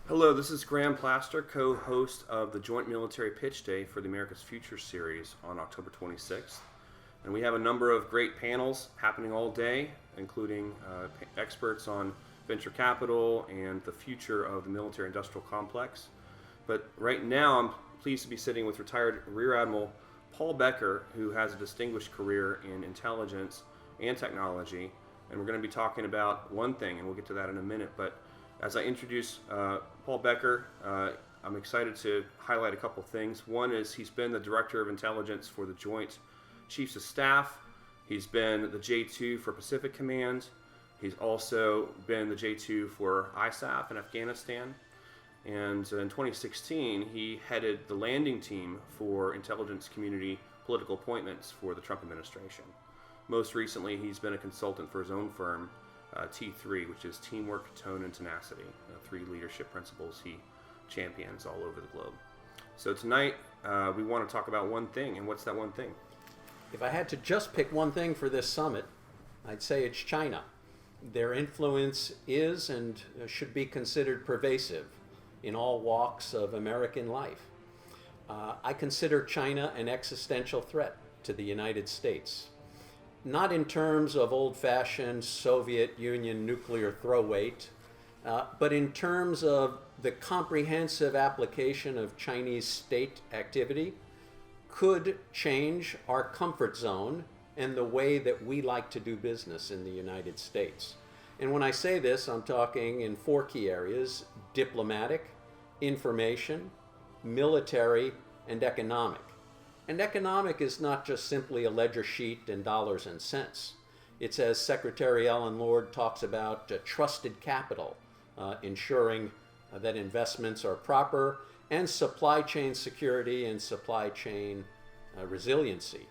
Hello, this is Graham Plaster, co-host of the Joint Military Pitch Day for the America's Future series on October 26th. And we have a number of great panels happening all day, including experts on venture capital and the future of the military-industrial complex. But right now, I'm pleased to be sitting with retired Rear Admiral Paul Becker, who has a distinguished career in intelligence and technology. And we're going to be talking about one thing, and we'll get to that in a minute. But as I introduce Paul Becker, I'm excited to highlight a couple things. One is he's been the Director of Intelligence for the Joint Chiefs of Staff. He's been the J2 for Pacific Command. He's also been the J2 for ISAF in Afghanistan. And in 2016, he headed the landing team for intelligence community political appointments for the Trump administration. Most recently, he's been a consultant for his own firm, T3, which is teamwork, tone, and tenacity, three leadership principles he champions all over the globe. So tonight, we want to talk about one thing, and what's that one thing? If I had to just pick one thing for this summit, I'd say it's China. Their influence is and should be considered pervasive in all walks of American life. I consider China an existential threat to the United States. Not in terms of old-fashioned Soviet Union nuclear throw-weight, but in terms of the comprehensive application of Chinese state activity could change our comfort zone and the way that we like to do business in the United States. And when I say this, I'm talking in four key areas: diplomatic, information, military, and economic. And economic is not just simply a ledger sheet and dollars and cents. It's, as Secretary Ellen Lord talks about, trusted capital, ensuring that investments are proper, and supply chain security and supply chain resiliency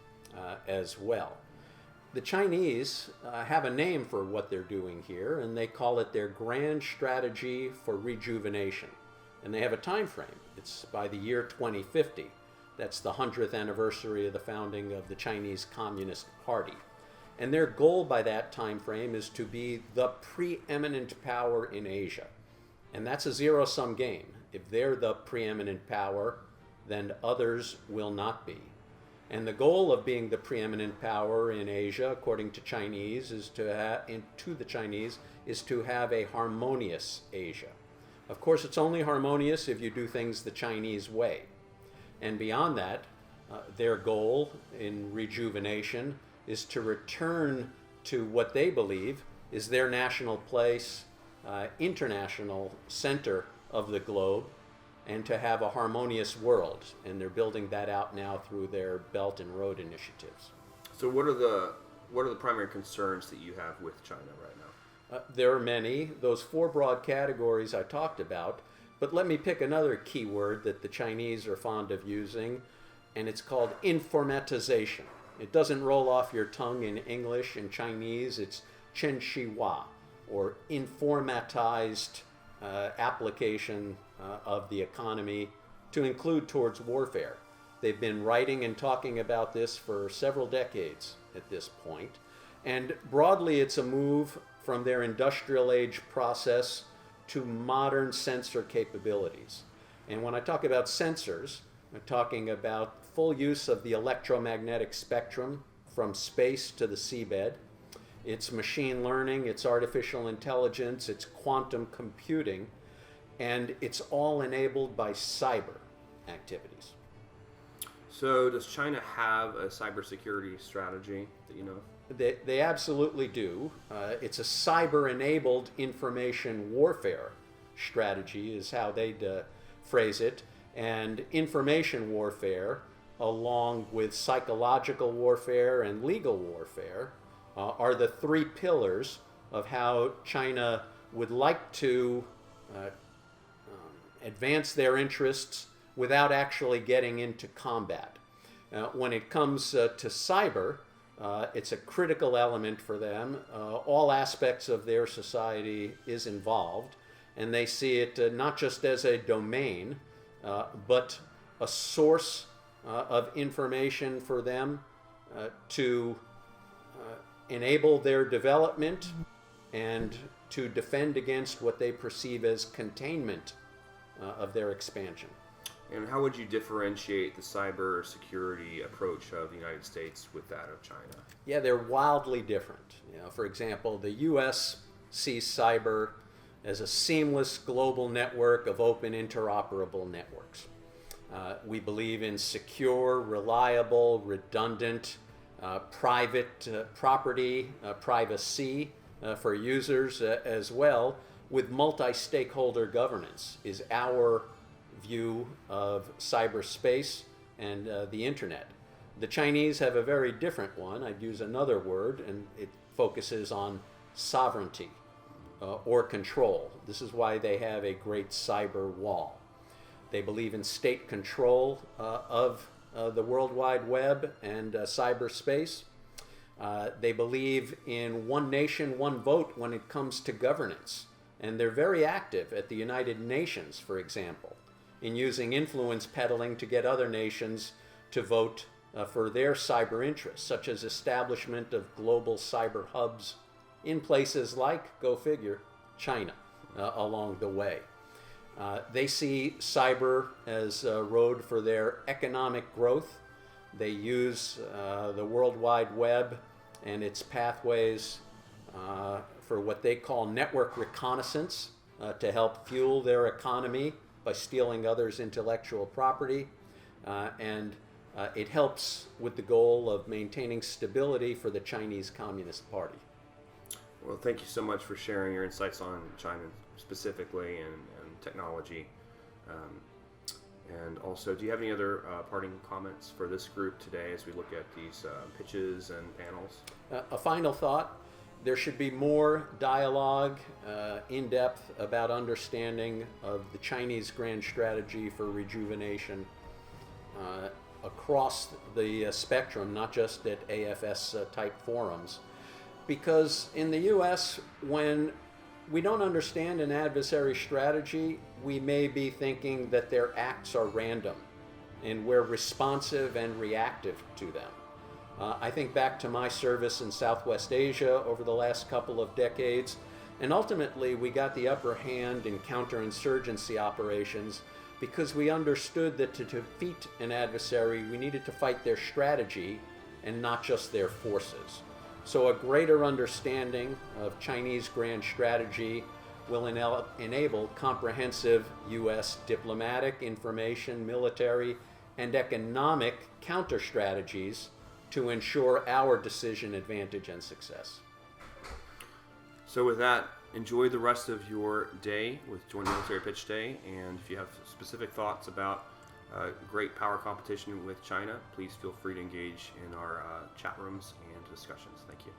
as well. The Chinese have a name for what they're doing here, and they call it their Grand Strategy for Rejuvenation. And they have a time frame. It's by the year 2050. That's the 100th anniversary of the founding of the Chinese Communist Party. And their goal by that time frame is to be the preeminent power in Asia. And that's a zero-sum game. If they're the preeminent power, then others will not be. And the goal of being the preeminent power in Asia, according to Chinese, is to have a harmonious Asia. Of course, it's only harmonious if you do things the Chinese way. And beyond that, their goal in rejuvenation is to return to what they believe is their national place, international center of the globe, and to have a harmonious world. And they're building that out now through their Belt and Road initiatives. So what are the primary concerns that you have with China right now? There are many. Those four broad categories I talked about. But let me pick another key word that the Chinese are fond of using, and it's called informatization. It doesn't roll off your tongue in English. In Chinese, it's qianxihua, or informatized application of the economy to include towards warfare. They've been writing and talking about this for several decades at this point. And broadly, it's a move from their industrial age process to modern sensor capabilities. And when I talk about sensors, I'm talking about full use of the electromagnetic spectrum from space to the seabed. It's machine learning, it's artificial intelligence, it's quantum computing, and it's all enabled by cyber activities. So does China have a cybersecurity strategy that you know of? They absolutely do. It's a cyber-enabled information warfare strategy is how they'd phrase it. And information warfare, along with psychological warfare and legal warfare, are the three pillars of how China would like to advance their interests without actually getting into combat. When it comes to cyber, it's a critical element for them. All aspects of their society is involved, and they see it not just as a domain, but a source of information for them to enable their development and to defend against what they perceive as containment of their expansion. And how would you differentiate the cyber security approach of the United States with that of China? Yeah, they're wildly different. For example, the U.S. sees cyber as a seamless global network of open interoperable networks. We believe in secure, reliable, redundant, private property, privacy for users as well, with multi-stakeholder governance is our view of cyberspace and the internet. The Chinese have a very different one. I'd use another word, and it focuses on sovereignty or control. This is why they have a great cyber wall. They believe in state control of the World Wide Web and cyberspace. They believe in one nation, one vote when it comes to governance. And they're very active at the United Nations, for example, in using influence peddling to get other nations to vote for their cyber interests, such as establishment of global cyber hubs in places like, go figure, China along the way. They see cyber as a road for their economic growth. They use the World Wide Web and its pathways for what they call network reconnaissance to help fuel their economy by stealing others' intellectual property. And it helps with the goal of maintaining stability for the Chinese Communist Party. Well, thank you so much for sharing your insights on China specifically and technology. And also, do you have any other parting comments for this group today as we look at these pitches and panels? A final thought. There should be more dialogue in depth about understanding of the Chinese grand strategy for rejuvenation across the spectrum, not just at AFS type forums. Because in the US, when we don't understand an adversary's strategy, we may be thinking that their acts are random and we're responsive and reactive to them. I think back to my service in Southwest Asia over the last couple of decades, and ultimately we got the upper hand in counterinsurgency operations because we understood that to defeat an adversary, we needed to fight their strategy and not just their forces. So a greater understanding of Chinese grand strategy will enable comprehensive U.S. diplomatic, information, military, and economic counter strategies to ensure our decision advantage and success. So with that, enjoy the rest of your day with Joint Military Pitch Day, and if you have specific thoughts about great power competition with China, please feel free to engage in our chat rooms and discussions. Thank you.